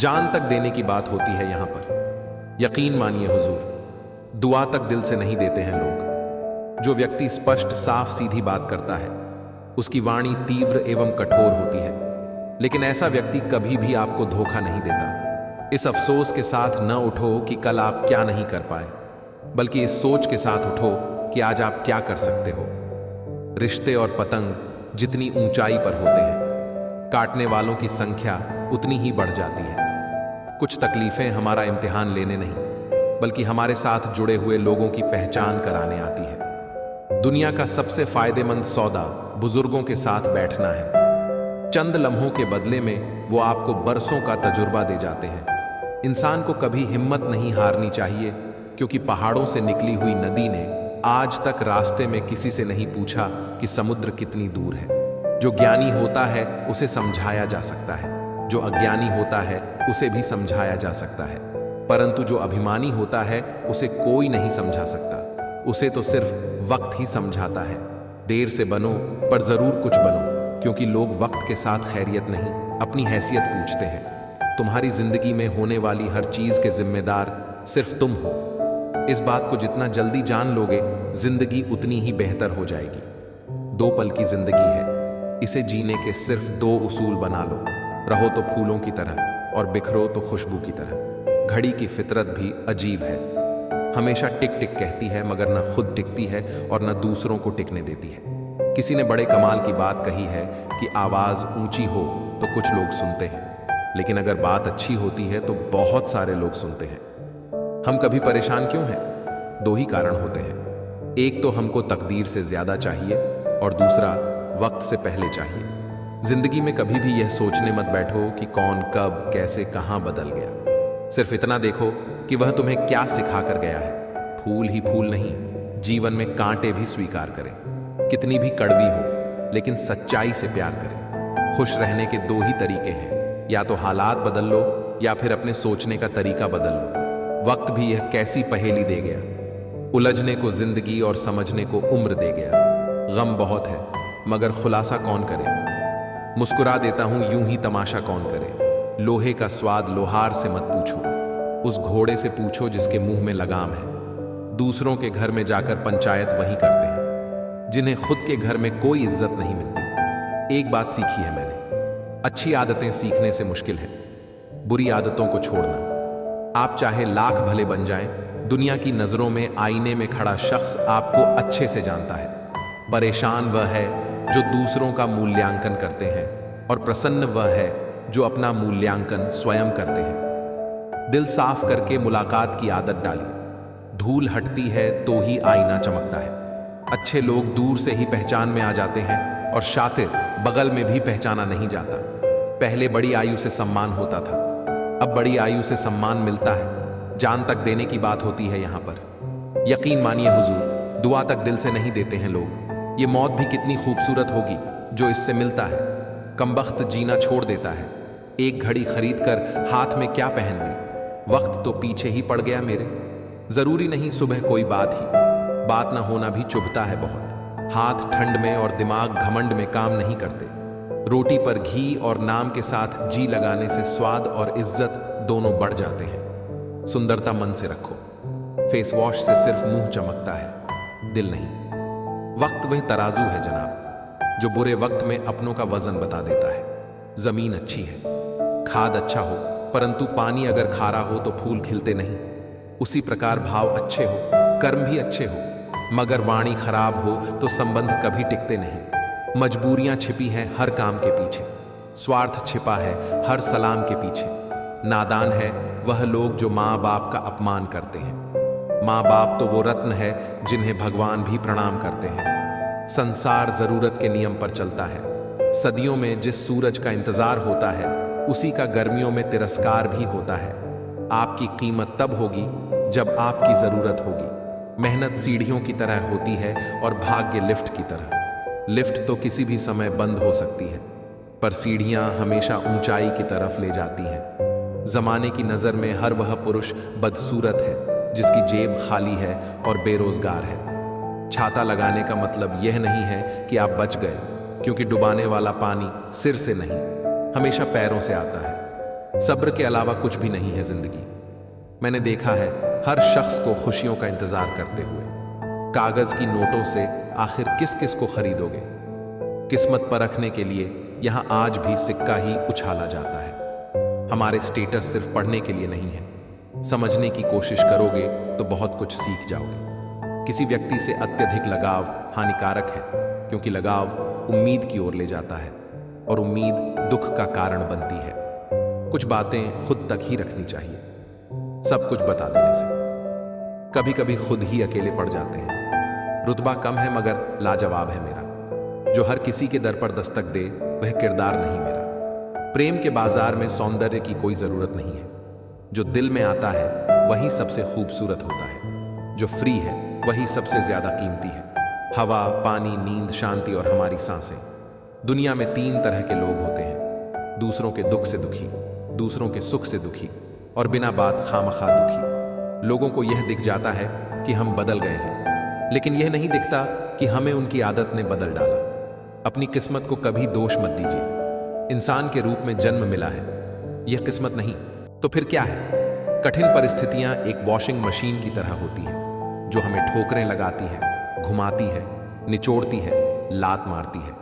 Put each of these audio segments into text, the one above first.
जान तक देने की बात होती है यहां पर। यकीन मानिए हुजूर, दुआ तक दिल से नहीं देते हैं लोग। जो व्यक्ति स्पष्ट साफ सीधी बात करता है उसकी वाणी तीव्र एवं कठोर होती है, लेकिन ऐसा व्यक्ति कभी भी आपको धोखा नहीं देता। इस अफसोस के साथ न उठो कि कल आप क्या नहीं कर पाए, बल्कि इस सोच के साथ उठो कि आज आप क्या कर सकते हो। रिश्ते और पतंग जितनी ऊंचाई पर होते हैं, काटने वालों की संख्या उतनी ही बढ़ जाती है। कुछ तकलीफें हमारा इम्तिहान लेने नहीं, बल्कि हमारे साथ जुड़े हुए लोगों की पहचान कराने आती है। दुनिया का सबसे फायदेमंद सौदा बुजुर्गों के साथ बैठना है। चंद लम्हों के बदले में वो आपको बरसों का तजुर्बा दे जाते हैं। इंसान को कभी हिम्मत नहीं हारनी चाहिए, क्योंकि पहाड़ों से निकली हुई नदी ने आज तक रास्ते में किसी से नहीं पूछा कि समुद्र कितनी दूर है। जो ज्ञानी होता है उसे समझाया जा सकता है, जो अज्ञानी होता है उसे भी समझाया जा सकता है, परंतु जो अभिमानी होता है उसे कोई नहीं समझा सकता। उसे तो सिर्फ वक्त ही समझाता है। देर से बनो पर जरूर कुछ बनो, क्योंकि लोग वक्त के साथ खैरियत नहीं, अपनी हैसियत पूछते हैं। तुम्हारी जिंदगी में होने वाली हर चीज के जिम्मेदार सिर्फ तुम हो। इस बात को जितना जल्दी जान लोगे, जिंदगी उतनी ही बेहतर हो जाएगी। 2 पल की जिंदगी है, इसे जीने के सिर्फ 2 उसूल बना लो। रहो तो फूलों की तरह और बिखरो तो खुशबू की तरह। घड़ी की फितरत भी अजीब है, हमेशा टिक टिक कहती है, मगर न खुद टिकती है और न दूसरों को टिकने देती है। किसी ने बड़े कमाल की बात कही है कि आवाज ऊंची हो तो कुछ लोग सुनते हैं, लेकिन अगर बात अच्छी होती है तो बहुत सारे लोग सुनते हैं। हम कभी परेशान क्यों हैं? 2 ही कारण होते हैं। एक तो हमको तकदीर से ज्यादा चाहिए और दूसरा वक्त से पहले चाहिए। जिंदगी में कभी भी यह सोचने मत बैठो कि कौन कब कैसे कहां बदल गया। सिर्फ इतना देखो कि वह तुम्हें क्या सिखा कर गया है। फूल ही फूल नहीं, जीवन में कांटे भी स्वीकार करें। कितनी भी कड़वी हो, लेकिन सच्चाई से प्यार करें। खुश रहने के 2 ही तरीके हैं, या तो हालात बदल लो या फिर अपने सोचने का तरीका बदल लो। वक्त भी यह कैसी पहेली दे गया, उलझने को जिंदगी और समझने को उम्र दे गया। गम बहुत है, मगर खुलासा कौन करे। मुस्कुरा देता हूं यूं ही तमाशा कौन करे। लोहे का स्वाद लोहार से मत पूछो, उस घोड़े से पूछो जिसके मुंह में लगाम है। दूसरों के घर में जाकर पंचायत वही करते हैं जिन्हें खुद के घर में कोई इज्जत नहीं मिलती। एक बात सीखी है मैंने, अच्छी आदतें सीखने से मुश्किल है, बुरी आदतों को छोड़ना। आप चाहे लाख भले बन जाएं, दुनिया की नजरों में आईने में खड़ा शख्स आपको अच्छे से जानता है। परेशान वह है जो दूसरों का मूल्यांकन करते हैं, और प्रसन्न वह है जो अपना मूल्यांकन स्वयं करते हैं। दिल साफ करके मुलाकात की आदत डालिए। धूल हटती है तो ही आईना चमकता है। अच्छे लोग दूर से ही पहचान में आ जाते हैं, और शातिर बगल में भी पहचाना नहीं जाता। पहले बड़ी आयु से सम्मान होता था, अब बड़ी आयु से सम्मान मिलता है। जान तक देने की बात होती है यहां पर। यकीन मानिए हुजूर, दुआ तक दिल से नहीं देते हैं लोग। ये मौत भी कितनी खूबसूरत होगी जो इससे मिलता है। कमबख्त जीना छोड़ देता है। एक घड़ी खरीद कर हाथ में क्या पहन ली, वक्त तो पीछे ही पड़ गया मेरे। जरूरी नहीं सुबह कोई बात ही, बात ना होना भी चुभता है बहुत। हाथ ठंड में और दिमाग घमंड में काम नहीं करते। रोटी पर घी और नाम के साथ जी लगाने से स्वाद और इज्जत दोनों बढ़ जाते हैं। सुंदरता मन से रखो, फेस वॉश से सिर्फ मुंह चमकता है, दिल नहीं। वक्त वह तराजू है जनाब, जो बुरे वक्त में अपनों का वजन बता देता है। जमीन अच्छी है, खाद अच्छा हो, परंतु पानी अगर खारा हो तो फूल खिलते नहीं। उसी प्रकार भाव अच्छे हो, कर्म भी अच्छे हो, मगर वाणी खराब हो तो संबंध कभी टिकते नहीं। मजबूरियां छिपी हैं हर काम के पीछे, स्वार्थ छिपा है हर सलाम के पीछे। नादान है वह लोग जो माँ बाप का अपमान करते हैं। माँ बाप तो वो रत्न है जिन्हें भगवान भी प्रणाम करते हैं। संसार जरूरत के नियम पर चलता है। सदियों में जिस सूरज का इंतजार होता है, उसी का गर्मियों में तिरस्कार भी होता है। आपकी कीमत तब होगी जब आपकी जरूरत होगी। मेहनत सीढ़ियों की तरह होती है और भाग्य लिफ्ट की तरह। लिफ्ट तो किसी भी समय बंद हो सकती है, पर सीढ़ियां हमेशा ऊंचाई की तरफ ले जाती हैं। जमाने की नजर में हर वह पुरुष बदसूरत है जिसकी जेब खाली है और बेरोजगार है। छाता लगाने का मतलब यह नहीं है कि आप बच गए, क्योंकि डुबाने वाला पानी सिर से नहीं, हमेशा पैरों से आता है। सब्र के अलावा कुछ भी नहीं है जिंदगी। मैंने देखा है हर शख्स को खुशियों का इंतजार करते हुए। कागज की नोटों से आखिर किस किस को खरीदोगे? किस्मत परखने के लिए यहां आज भी सिक्का ही उछाला जाता है। हमारे स्टेटस सिर्फ पढ़ने के लिए नहीं है। समझने की कोशिश करोगे तो बहुत कुछ सीख जाओगे। किसी व्यक्ति से अत्यधिक लगाव हानिकारक है, क्योंकि लगाव उम्मीद की ओर ले जाता है और उम्मीद दुख का कारण बनती है। कुछ बातें खुद तक ही रखनी चाहिए, सब कुछ बता देने से। कभी कभी खुद ही अकेले पड़ जाते हैं। रुतबा कम है मगर लाजवाब है मेरा। जो हर किसी के दर पर दस्तक दे वह किरदार नहीं मेरा। प्रेम के बाजार में सौंदर्य की कोई जरूरत नहीं है। जो दिल में आता है वही सबसे खूबसूरत होता है। जो फ्री है वही सबसे ज्यादा कीमती है। हवा, पानी, नींद, शांति और हमारी सांसें। दुनिया में 3 तरह के लोग होते हैं: दूसरों के दुख से दुखी, दूसरों के सुख से दुखी और बिना बात खामखा दुखी। लोगों को यह दिख जाता है कि हम बदल गए हैं, लेकिन यह नहीं दिखता कि हमें उनकी आदत ने बदल डाला। अपनी किस्मत को कभी दोष मत दीजिए। इंसान के रूप में जन्म मिला है, यह किस्मत नहीं तो फिर क्या है? कठिन परिस्थितियां एक वॉशिंग मशीन की तरह होती हैं, जो हमें ठोकरें लगाती है, घुमाती है, निचोड़ती है, लात मारती है।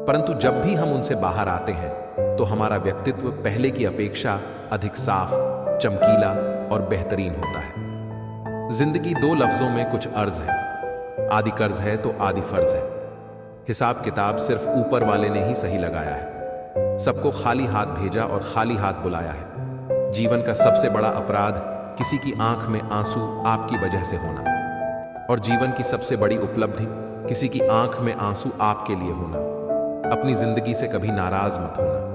परंतु जब भी हम उनसे बाहर आते हैं तो हमारा व्यक्तित्व पहले की अपेक्षा अधिक साफ, चमकीला और बेहतरीन होता है। जिंदगी 2 लफ्जों में कुछ अर्ज है। आदि कर्ज है तो आदि फर्ज है। हिसाब किताब सिर्फ ऊपर वाले ने ही सही लगाया है। सबको खाली हाथ भेजा और खाली हाथ बुलाया है। जीवन का सबसे बड़ा अपराध किसी की आंख में आंसू आपकी वजह से होना, और जीवन की सबसे बड़ी उपलब्धि किसी की आंख में आंसू आपके लिए होना। अपनी जिंदगी से कभी नाराज मत होना।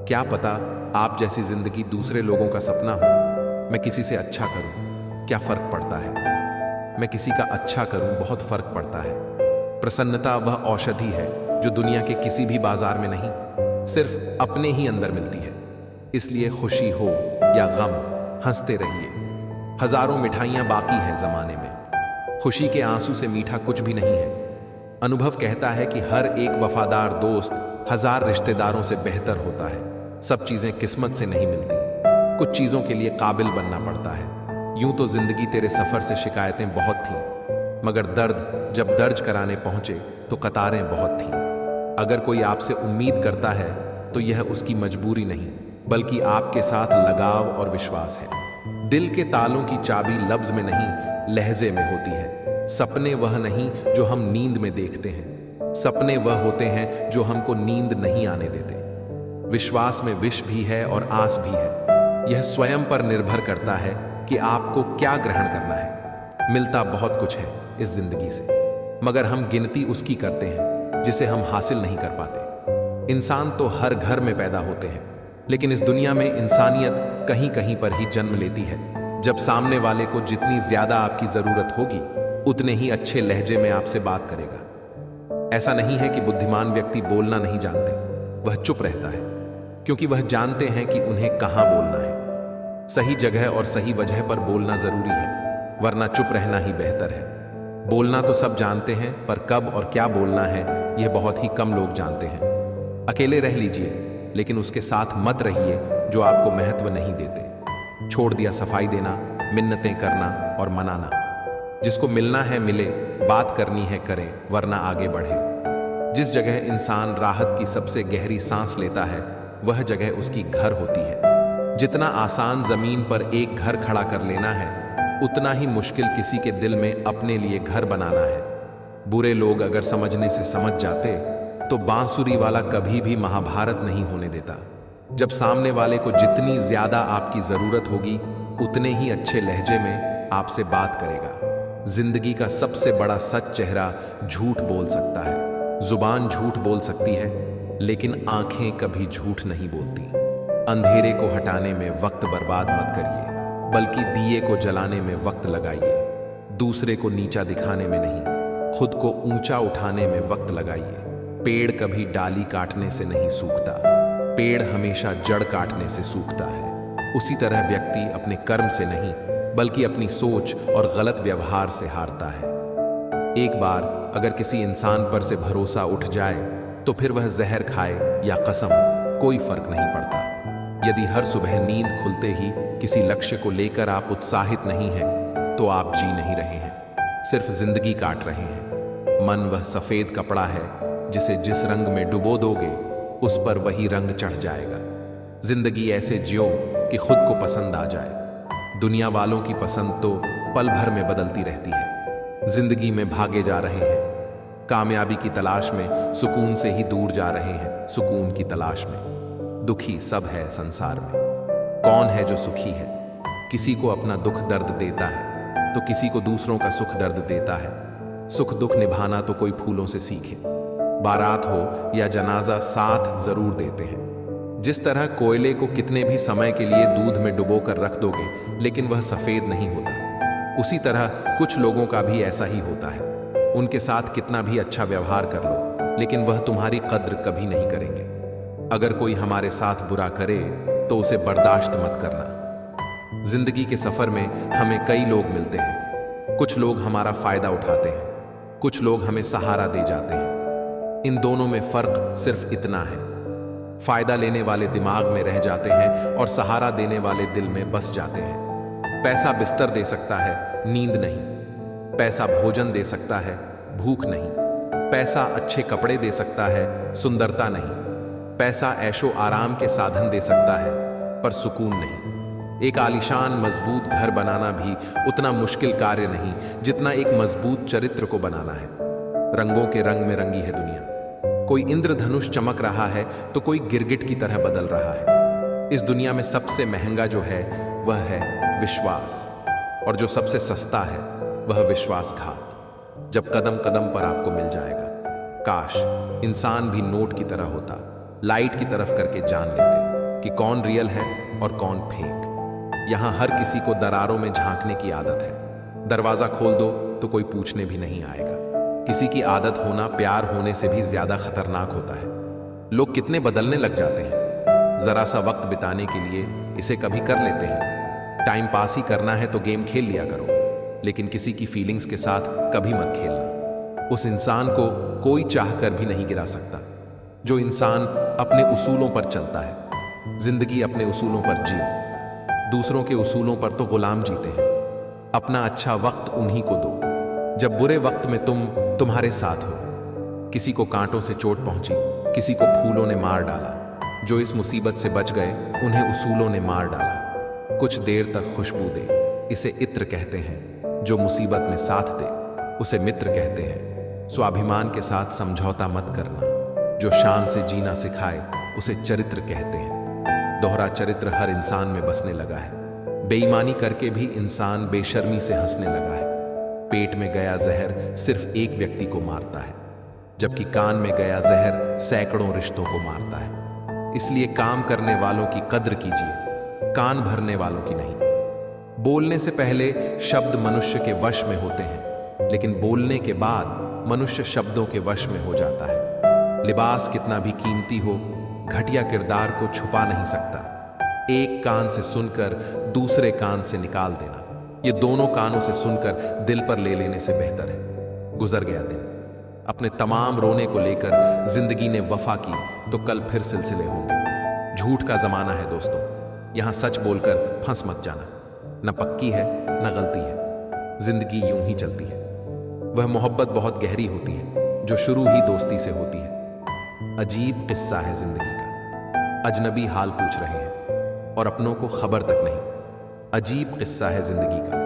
क्या पता आप जैसी जिंदगी दूसरे लोगों का सपना हो। मैं किसी से अच्छा करूं, क्या फर्क पड़ता है? मैं किसी का अच्छा करूं, बहुत फर्क पड़ता है। प्रसन्नता वह औषधि है जो दुनिया के किसी भी बाजार में नहीं, सिर्फ अपने ही अंदर मिलती है। इसलिए खुशी हो या गम, हंसते रहिए। हजारों मिठाइयां बाकी हैं जमाने में, खुशी के आंसू से मीठा कुछ भी नहीं है। अनुभव कहता है कि हर एक वफादार दोस्त 1000 रिश्तेदारों से बेहतर होता है। सब चीजें किस्मत से नहीं मिलती, कुछ चीजों के लिए काबिल बनना पड़ता है। यूं तो जिंदगी तेरे सफर से शिकायतें बहुत थीं, मगर दर्द जब दर्ज कराने पहुंचे तो कतारें बहुत थीं। अगर कोई आपसे उम्मीद करता है तो यह उसकी मजबूरी नहीं, बल्कि आपके साथ लगाव और विश्वास है। दिल के तालों की चाबी लफ्ज में नहीं, लहजे में होती है। सपने वह नहीं जो हम नींद में देखते हैं, सपने वह होते हैं जो हमको नींद नहीं आने देते। विश्वास में विष भी है और आस भी है। यह स्वयं पर निर्भर करता है कि आपको क्या ग्रहण करना है। मिलता बहुत कुछ है इस जिंदगी से, मगर हम गिनती उसकी करते हैं जिसे हम हासिल नहीं कर पाते। इंसान तो हर घर में पैदा होते हैं, लेकिन इस दुनिया में इंसानियत कहीं कहीं पर ही जन्म लेती है। जब सामने वाले को जितनी ज्यादा आपकी जरूरत होगी, उतने ही अच्छे लहजे में आपसे बात करेगा। ऐसा नहीं है कि बुद्धिमान व्यक्ति बोलना नहीं जानते, वह चुप रहता है, क्योंकि वह जानते हैं कि उन्हें कहां बोलना है। सही जगह और सही वजह पर बोलना जरूरी है, वरना चुप रहना ही बेहतर है। बोलना तो सब जानते हैं, पर कब और क्या बोलना है यह बहुत ही कम लोग जानते हैं। अकेले रह लीजिए, लेकिन उसके साथ मत रहिए जो आपको महत्व नहीं देते। छोड़ दिया सफाई देना, मिन्नतें करना और मनाना। जिसको मिलना है मिले, बात करनी है करें, वरना आगे बढ़े। जिस जगह इंसान राहत की सबसे गहरी सांस लेता है, वह जगह उसकी घर होती है। जितना आसान जमीन पर एक घर खड़ा कर लेना है, उतना ही मुश्किल किसी के दिल में अपने लिए घर बनाना है। बुरे लोग अगर समझने से समझ जाते तो बांसुरी वाला कभी भी महाभारत नहीं होने देता। जब सामने वाले को जितनी ज्यादा आपकी जरूरत होगी, उतने ही अच्छे लहजे में आपसे बात करेगा। जिंदगी का सबसे बड़ा सच चेहरा झूठ बोल सकता है। जुबान झूठ बोल सकती है, लेकिन आंखें कभी झूठ नहीं बोलती। अंधेरे को हटाने में वक्त बर्बाद मत करिए, बल्कि दिए को जलाने में वक्त लगाइए। दूसरे को नीचा दिखाने में नहीं, खुद को ऊंचा उठाने में वक्त लगाइए। पेड़ कभी डाली काटने से नहीं सूखता, पेड़ हमेशा जड़ काटने से सूखता है। उसी तरह व्यक्ति अपने कर्म से नहीं, बल्कि अपनी सोच और गलत व्यवहार से हारता है। एक बार अगर किसी इंसान पर से भरोसा उठ जाए तो फिर वह जहर खाए या कसम, कोई फर्क नहीं पड़ता। यदि हर सुबह नींद खुलते ही किसी लक्ष्य को लेकर आप उत्साहित नहीं हैं, तो आप जी नहीं रहे हैं, सिर्फ जिंदगी काट रहे हैं। मन वह सफेद कपड़ा है जिसे जिस रंग में डुबो दोगे उस पर वही रंग चढ़ जाएगा। जिंदगी ऐसे जियो कि खुद को पसंद आ जाए। दुनिया वालों की पसंद तो पल भर में बदलती रहती है। जिंदगी में भागे जा रहे हैं, कामयाबी की तलाश में, सुकून से ही दूर जा रहे हैं सुकून की तलाश में। दुखी सब है संसार में, कौन है जो सुखी है? किसी को अपना दुख दर्द देता है तो किसी को दूसरों का सुख दर्द देता है। सुख दुख निभाना तो कोई फूलों से सीखे। बारात हो या जनाजा साथ जरूर देते हैं। जिस तरह कोयले को कितने भी समय के लिए दूध में डुबो कर रख दोगे लेकिन वह सफेद नहीं होता, उसी तरह कुछ लोगों का भी ऐसा ही होता है। उनके साथ कितना भी अच्छा व्यवहार कर लो लेकिन वह तुम्हारी कद्र कभी नहीं करेंगे। अगर कोई हमारे साथ बुरा करे तो उसे बर्दाश्त मत करना। जिंदगी के सफर में हमें कई लोग मिलते हैं। कुछ लोग हमारा फायदा उठाते हैं, कुछ लोग हमें सहारा दे जाते हैं। इन दोनों में फर्क सिर्फ इतना है, फायदा लेने वाले दिमाग में रह जाते हैं और सहारा देने वाले दिल में बस जाते हैं। पैसा बिस्तर दे सकता है, नींद नहीं। पैसा भोजन दे सकता है, भूख नहीं। पैसा अच्छे कपड़े दे सकता है, सुंदरता नहीं। पैसा ऐशो आराम के साधन दे सकता है, पर सुकून नहीं। एक आलीशान मजबूत घर बनाना भी उतना मुश्किल कार्य नहीं जितना एक मजबूत चरित्र को बनाना है। रंगों के रंग में रंगी है दुनिया। कोई इंद्रधनुष चमक रहा है तो कोई गिरगिट की तरह बदल रहा है। इस दुनिया में सबसे महंगा जो है वह है विश्वास, और जो सबसे सस्ता है वह विश्वासघात। जब कदम कदम पर आपको मिल जाएगा। काश इंसान भी नोट की तरह होता, लाइट की तरफ करके जान लेते कि कौन रियल है और कौन फेक। यहां हर किसी को दरारों में झांकने की आदत है। दरवाजा खोल दो तो कोई पूछने भी नहीं आएगा। किसी की आदत होना प्यार होने से भी ज्यादा खतरनाक होता है। लोग कितने बदलने लग जाते हैं। जरा सा वक्त बिताने के लिए इसे कभी कर लेते हैं। टाइम पास ही करना है तो गेम खेल लिया करो, लेकिन किसी की फीलिंग्स के साथ कभी मत खेलना। उस इंसान को कोई चाह कर भी नहीं गिरा सकता जो इंसान अपने उसूलों पर चलता है। जिंदगी अपने उसूलों पर जियो, दूसरों के उसूलों पर तो गुलाम जीते हैं। अपना अच्छा वक्त उन्हीं को दो जब बुरे वक्त में तुम्हारे साथ हो। किसी को कांटों से चोट पहुंची, किसी को फूलों ने मार डाला। जो इस मुसीबत से बच गए उन्हें उसूलों ने मार डाला। कुछ देर तक खुशबू दे, इसे इत्र कहते हैं। जो मुसीबत में साथ दे उसे मित्र कहते हैं। स्वाभिमान के साथ समझौता मत करना। जो शान से जीना सिखाए उसे चरित्र कहते हैं। दोहरा चरित्र हर इंसान में बसने लगा है। बेईमानी करके भी इंसान बेशर्मी से हंसने लगा है। पेट में गया जहर सिर्फ एक व्यक्ति को मारता है, जबकि कान में गया जहर सैकड़ों रिश्तों को मारता है। इसलिए काम करने वालों की कद्र कीजिए, कान भरने वालों की नहीं। बोलने से पहले शब्द मनुष्य के वश में होते हैं, लेकिन बोलने के बाद मनुष्य शब्दों के वश में हो जाता है। लिबास कितना भी कीमती हो, घटिया किरदार को छुपा नहीं सकता। एक कान से सुनकर दूसरे कान से निकाल देना, ये दोनों कानों से सुनकर दिल पर ले लेने से बेहतर है। गुजर गया दिन, अपने तमाम रोने को लेकर जिंदगी ने वफा की तो कल फिर सिलसिले होंगे। झूठ का जमाना है दोस्तों, यहां सच बोलकर फंस मत जाना। न पक्की है न गलती है, जिंदगी यूं ही चलती है। वह मोहब्बत बहुत गहरी होती है जो शुरू ही दोस्ती से होती है। अजीब किस्सा है जिंदगी का, अजनबी हाल पूछ रहे हैं और अपनों को खबर तक नहीं। अजीब किस्सा है जिंदगी का।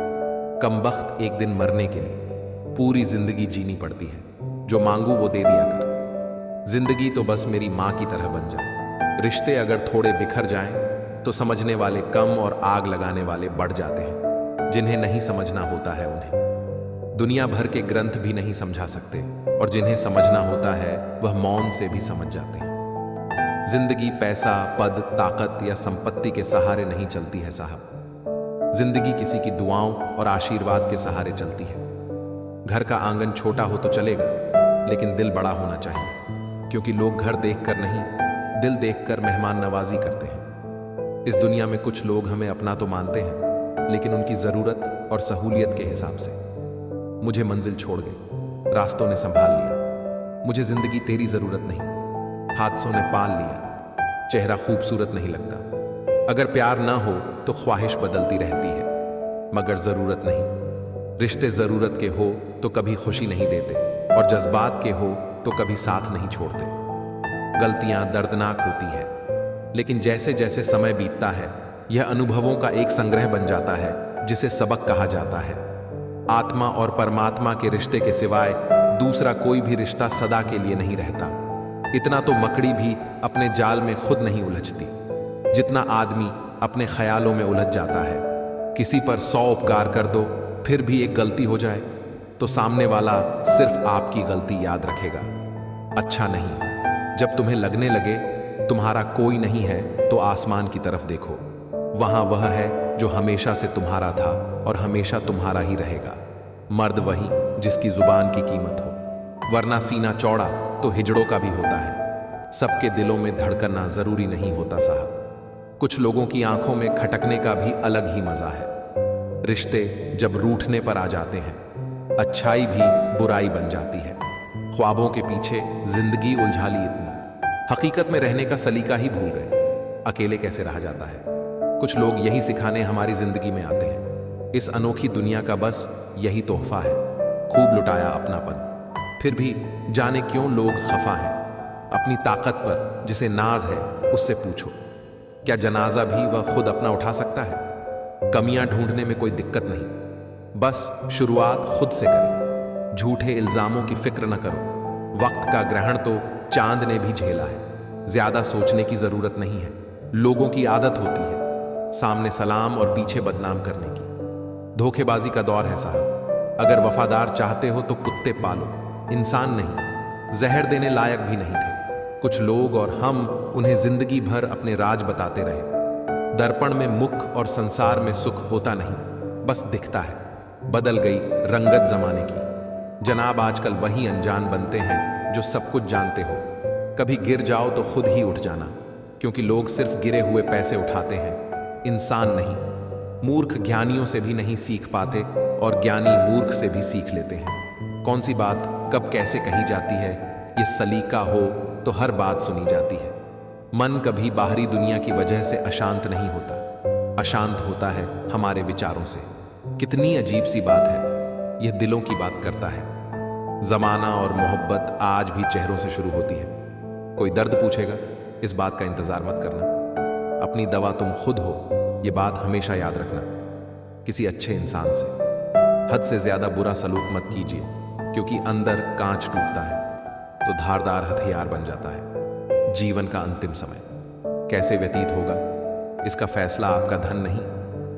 कमबख्त एक दिन मरने के लिए पूरी जिंदगी जीनी पड़ती है। जो मांगू वो दे दिया कर। जिंदगी तो बस मेरी मां की तरह बन जा। रिश्ते अगर थोड़े बिखर जाएं तो समझने वाले कम और आग लगाने वाले बढ़ जाते हैं। जिन्हें नहीं समझना होता है उन्हें दुनिया भर के ग्रंथ भी नहीं समझा सकते, और जिन्हें समझना होता है वह मौन से भी समझ जाते हैं। जिंदगी पैसा, पद, ताकत या संपत्ति के सहारे नहीं चलती है साहब। जिंदगी किसी की दुआओं और आशीर्वाद के सहारे चलती है। घर का आंगन छोटा हो तो चलेगा, लेकिन दिल बड़ा होना चाहिए, क्योंकि लोग घर देखकर नहीं, दिल देखकर मेहमान नवाजी करते हैं। इस दुनिया में कुछ लोग हमें अपना तो मानते हैं, लेकिन उनकी जरूरत और सहूलियत के हिसाब से। मुझे मंजिल छोड़ गई, रास्तों ने संभाल लिया। मुझे जिंदगी तेरी जरूरत नहीं, हादसों ने पाल लिया। चेहरा खूबसूरत नहीं लगता, अगर प्यार ना हो तो ख्वाहिश बदलती रहती है, मगर जरूरत नहीं। रिश्ते जरूरत के हो तो कभी खुशी नहीं देते, और जज्बात के हो तो कभी साथ नहीं छोड़ते। गलतियां दर्दनाक होती हैं, लेकिन जैसे जैसे समय बीतता है यह अनुभवों का एक संग्रह बन जाता है जिसे सबक कहा जाता है। आत्मा और परमात्मा के रिश्ते के सिवाय दूसरा कोई भी रिश्ता सदा के लिए नहीं रहता। इतना तो मकड़ी भी अपने जाल में खुद नहीं उलझती जितना आदमी अपने ख्यालों में उलझ जाता है। किसी पर 100 उपकार कर दो, फिर भी एक गलती हो जाए तो सामने वाला सिर्फ आपकी गलती याद रखेगा। अच्छा नहीं। जब तुम्हें लगने लगे तुम्हारा कोई नहीं है तो आसमान की तरफ देखो, वहां वह है जो हमेशा से तुम्हारा था और हमेशा तुम्हारा ही रहेगा। मर्द वही जिसकी जुबान की कीमत हो, वरना सीना चौड़ा तो हिजड़ों का भी होता है। सबके दिलों में धड़कना जरूरी नहीं होता साहब। कुछ लोगों की आंखों में खटकने का भी अलग ही मजा है। रिश्ते जब रूठने पर आ जाते हैं, अच्छाई भी बुराई बन जाती है। ख्वाबों के पीछे जिंदगी उलझा ली इतनी, हकीकत में रहने का सलीका ही भूल गए। अकेले कैसे रहा जाता है। कुछ लोग यही सिखाने हमारी जिंदगी में आते हैं। इस अनोखी दुनिया का बस यही तोहफा है, खूब लुटाया अपनापन। फिर भी जाने क्यों लोग खफा हैं। अपनी ताकत पर जिसे नाज है उससे पूछो, क्या जनाजा भी वह खुद अपना उठा सकता है। कमियां ढूंढने में कोई दिक्कत नहीं, बस शुरुआत खुद से करें। झूठे इल्जामों की फिक्र न करो, वक्त का ग्रहण तो चांद ने भी झेला है। ज्यादा सोचने की जरूरत नहीं है। लोगों की आदत होती है सामने सलाम और पीछे बदनाम करने की। धोखेबाजी का दौर है साहब। अगर वफादार चाहते हो तो कुत्ते पालो, इंसान नहीं। जहर देने लायक भी नहीं थे कुछ लोग, और हम उन्हें जिंदगी भर अपने राज बताते रहे। दर्पण में मुख और संसार में सुख होता नहीं, बस दिखता है। बदल गई रंगत जमाने की। जनाब आजकल वही अनजान बनते हैं जो सब कुछ जानते हो। कभी गिर जाओ तो खुद ही उठ जाना, क्योंकि लोग सिर्फ गिरे हुए पैसे उठाते हैं, इंसान नहीं। मूर्ख ज्ञानियों से भी नहीं सीख पाते, और ज्ञानी मूर्ख से भी सीख लेते हैं। कौन सी बात कब कैसे कही जाती है, ये सलीका हो तो हर बात सुनी जाती है। मन कभी बाहरी दुनिया की वजह से अशांत नहीं होता, अशांत होता है हमारे विचारों से। कितनी अजीब सी बात है, यह दिलों की बात करता है। जमाना और मोहब्बत आज भी चेहरों से शुरू होती है। कोई दर्द पूछेगा, इस बात का इंतजार मत करना। अपनी दवा तुम खुद हो, यह बात हमेशा याद रखना। किसी अच्छे इंसान से हद से ज्यादा बुरा सलूक मत कीजिए, क्योंकि अंदर कांच टूटता है तो धारदार हथियार बन जाता है। जीवन का अंतिम समय कैसे व्यतीत होगा, इसका फैसला आपका धन नहीं,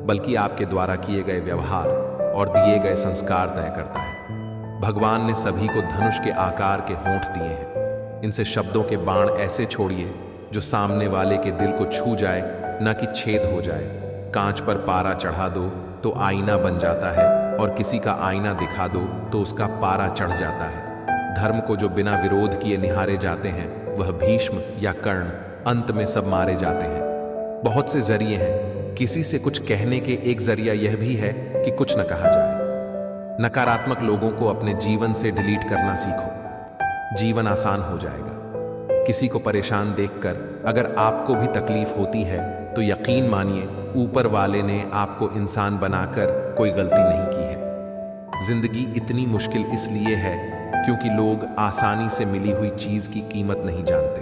बल्कि आपके द्वारा किए गए व्यवहार और दिए गए संस्कार तय करता है। भगवान ने सभी को धनुष के आकार के होंठ दिए हैं। इनसे शब्दों के बाण ऐसे छोड़िए जो सामने वाले के दिल को छू जाए, न कि छेद हो जाए। कांच पर पारा चढ़ा दो तो आईना बन जाता है, और किसी का आईना दिखा दो तो उसका पारा चढ़ जाता है। धर्म को जो बिना विरोध किए निहारे जाते हैं, वह भीष्म या कर्ण, अंत में सब मारे जाते हैं। बहुत से जरिए हैं, किसी से कुछ कहने के एक जरिया यह भी है कि कुछ न कहा जाए। नकारात्मक लोगों को अपने जीवन से डिलीट करना सीखो, जीवन आसान हो जाएगा। किसी को परेशान देखकर अगर आपको भी तकलीफ होती है तो यकीन मानिए ऊपर वाले ने आपको इंसान बनाकर कोई गलती नहीं की है। जिंदगी इतनी मुश्किल इसलिए है क्योंकि लोग आसानी से मिली हुई चीज की कीमत नहीं जानते।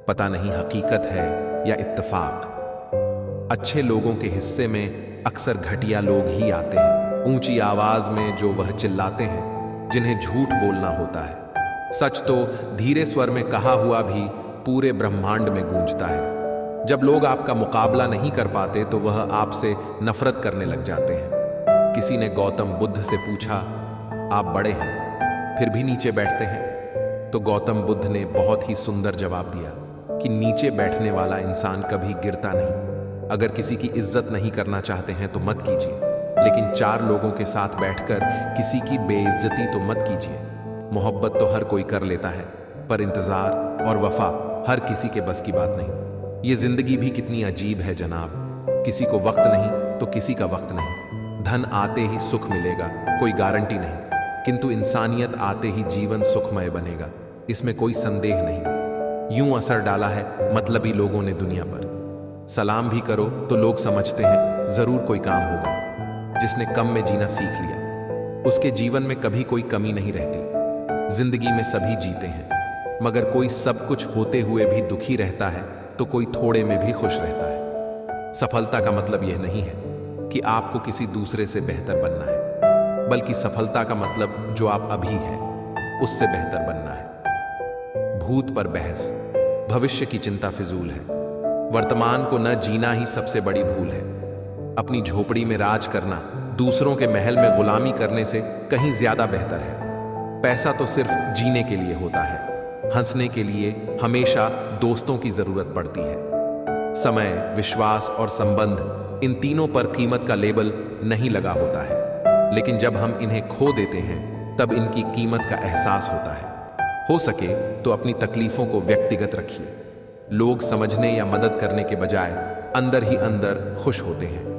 पता नहीं हकीकत है या इत्तेफाक। अच्छे लोगों के हिस्से में अक्सर घटिया लोग ही आते हैं, ऊंची आवाज में जो वह चिल्लाते हैं जिन्हें झूठ बोलना होता है। सच तो धीरे स्वर में कहा हुआ भी पूरे ब्रह्मांड में गूंजता है। जब लोग आपका मुकाबला नहीं कर पाते तो वह आपसे नफरत करने लग जाते हैं। किसी ने गौतम बुद्ध से पूछा, आप बड़े हैं फिर भी नीचे बैठते हैं? तो गौतम बुद्ध ने बहुत ही सुंदर जवाब दिया कि नीचे बैठने वाला इंसान कभी गिरता नहीं। अगर किसी की इज्जत नहीं करना चाहते हैं तो मत कीजिए, लेकिन 4 लोगों के साथ बैठकर किसी की बेइज्जती तो मत कीजिए। मोहब्बत तो हर कोई कर लेता है, पर इंतजार और वफा हर किसी के बस की बात नहीं। ये जिंदगी भी कितनी अजीब है जनाब। किसी को वक्त नहीं तो किसी का वक्त नहीं। धन आते ही सुख मिलेगा, कोई गारंटी नहीं, किंतु इंसानियत आते ही जीवन सुखमय बनेगा, इसमें कोई संदेह नहीं। यूं असर डाला है मतलबी लोगों ने दुनिया पर। सलाम भी करो तो लोग समझते हैं जरूर कोई काम होगा। जिसने कम में जीना सीख लिया उसके जीवन में कभी कोई कमी नहीं रहती। जिंदगी में सभी जीते हैं, मगर कोई सब कुछ होते हुए भी दुखी रहता है तो कोई थोड़े में भी खुश रहता है। सफलता का मतलब यह नहीं है कि आपको किसी दूसरे से बेहतर बनना है, बल्कि सफलता का मतलब जो आप अभी हैं उससे बेहतर बनना है। भूत पर बहस, भविष्य की चिंता फिजूल है। वर्तमान को न जीना ही सबसे बड़ी भूल है। अपनी झोपड़ी में राज करना दूसरों के महल में गुलामी करने से कहीं ज्यादा बेहतर है। पैसा तो सिर्फ जीने के लिए होता है, हंसने के लिए हमेशा दोस्तों की जरूरत पड़ती है। समय, विश्वास और संबंध, इन तीनों पर कीमत का लेबल नहीं लगा होता है, लेकिन जब हम इन्हें खो देते हैं तब इनकी कीमत का एहसास होता है। हो सके तो अपनी तकलीफों को व्यक्तिगत रखिए। लोग समझने या मदद करने के बजाय अंदर ही अंदर खुश होते हैं।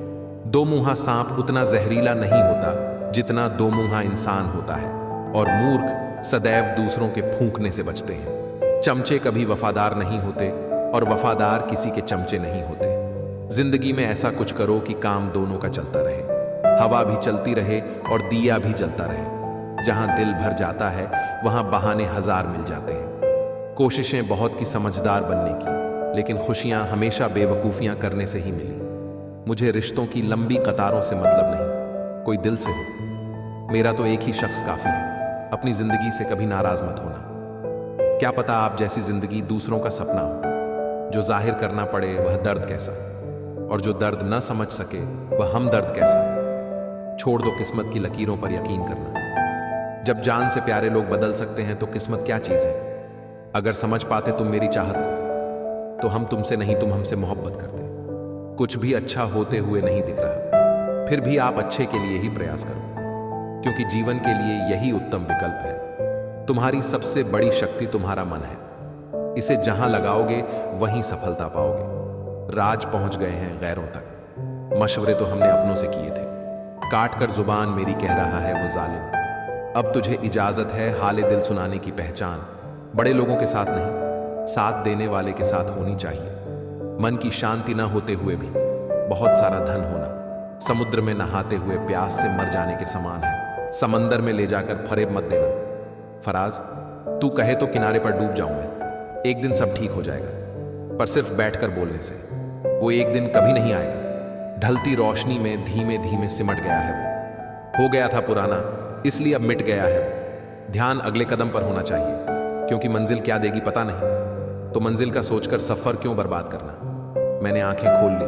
दो मुंहा सांप उतना जहरीला नहीं होता जितना दो मुंहा इंसान होता है, और मूर्ख सदैव दूसरों के फूंकने से बचते हैं। चमचे कभी वफादार नहीं होते और वफादार किसी के चमचे नहीं होते। जिंदगी में ऐसा कुछ करो कि काम दोनों का चलता रहे, हवा भी चलती रहे और दिया भी जलता रहे। जहां दिल भर जाता है वहां बहाने हजार मिल जाते हैं। कोशिशें बहुत की समझदार बनने की, लेकिन खुशियां हमेशा बेवकूफियां करने से ही मिली। मुझे रिश्तों की लंबी कतारों से मतलब नहीं, कोई दिल से हो। मेरा तो एक ही शख्स काफी है। अपनी जिंदगी से कभी नाराज मत होना। क्या पता आप जैसी जिंदगी दूसरों का सपना हो। जो जाहिर करना पड़े वह दर्द कैसा, और जो दर्द न समझ सके वह हमदर्द कैसा। छोड़ दो किस्मत की लकीरों पर यकीन करना। जब जान से प्यारे लोग बदल सकते हैं तो किस्मत क्या चीज है। अगर समझ पाते तुम मेरी चाहत को तो हम तुमसे नहीं, तुम हमसे मोहब्बत करते। कुछ भी अच्छा होते हुए नहीं दिख रहा, फिर भी आप अच्छे के लिए ही प्रयास करो, क्योंकि जीवन के लिए यही उत्तम विकल्प है। तुम्हारी सबसे बड़ी शक्ति तुम्हारा मन है। इसे जहां लगाओगे वहीं सफलता पाओगे। राज पहुंच गए हैं गैरों तक, मशवरे तो हमने अपनों से किए थे। काट कर जुबान मेरी कह रहा है वो जालिम, अब तुझे इजाजत है हाले दिल सुनाने की पहचान। बड़े लोगों के साथ नहीं, साथ देने वाले के साथ होनी चाहिए। मन की शांति ना होते हुए भी बहुत सारा धन होना समुद्र में नहाते हुए प्यास से मर जाने के समान है। समंदर में ले जाकर फरेब मत देना। फराज, तू कहे तो किनारे पर डूब जाऊं मैं, एक दिन सब ठीक हो जाएगा। पर सिर्फ बैठकर बोलने से वो एक दिन कभी नहीं आएगा। ढलती रोशनी में धीमे धीमे सिमट गया है वो। हो गया था पुराना, इसलिए अब मिट गया है वो। ध्यान अगले कदम पर होना चाहिए, क्योंकि मंजिल क्या देगी पता नहीं। तो मंजिल का सोचकर सफर क्यों बर्बाद करना। मैंने आंखें खोल ली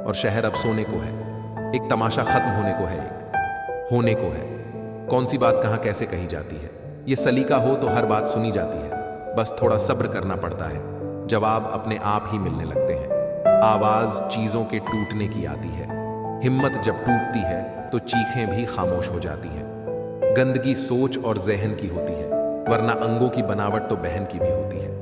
और शहर अब सोने को है। एक तमाशा खत्म होने को है, एक होने को है। कौन सी बात कहां कैसे कही जाती है, ये सलीका हो तो हर बात सुनी जाती है। बस थोड़ा सब्र करना पड़ता है, जवाब अपने आप ही मिलने लगते हैं। आवाज चीजों के टूटने की आती है। हिम्मत जब टूटती है तो चीखें भी खामोश हो जाती हैं। गंदगी सोच और जहन की होती है, वरना अंगों की बनावट तो बहन की भी होती है।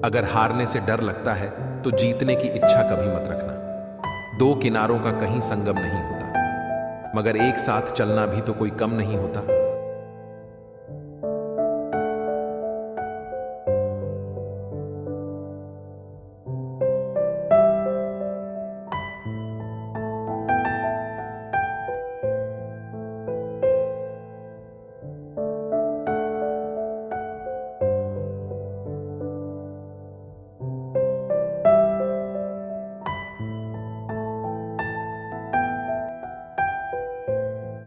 अगर हारने से डर लगता है तो जीतने की इच्छा कभी मत रखना। दो किनारों का कहीं संगम नहीं होता, मगर एक साथ चलना भी तो कोई कम नहीं होता।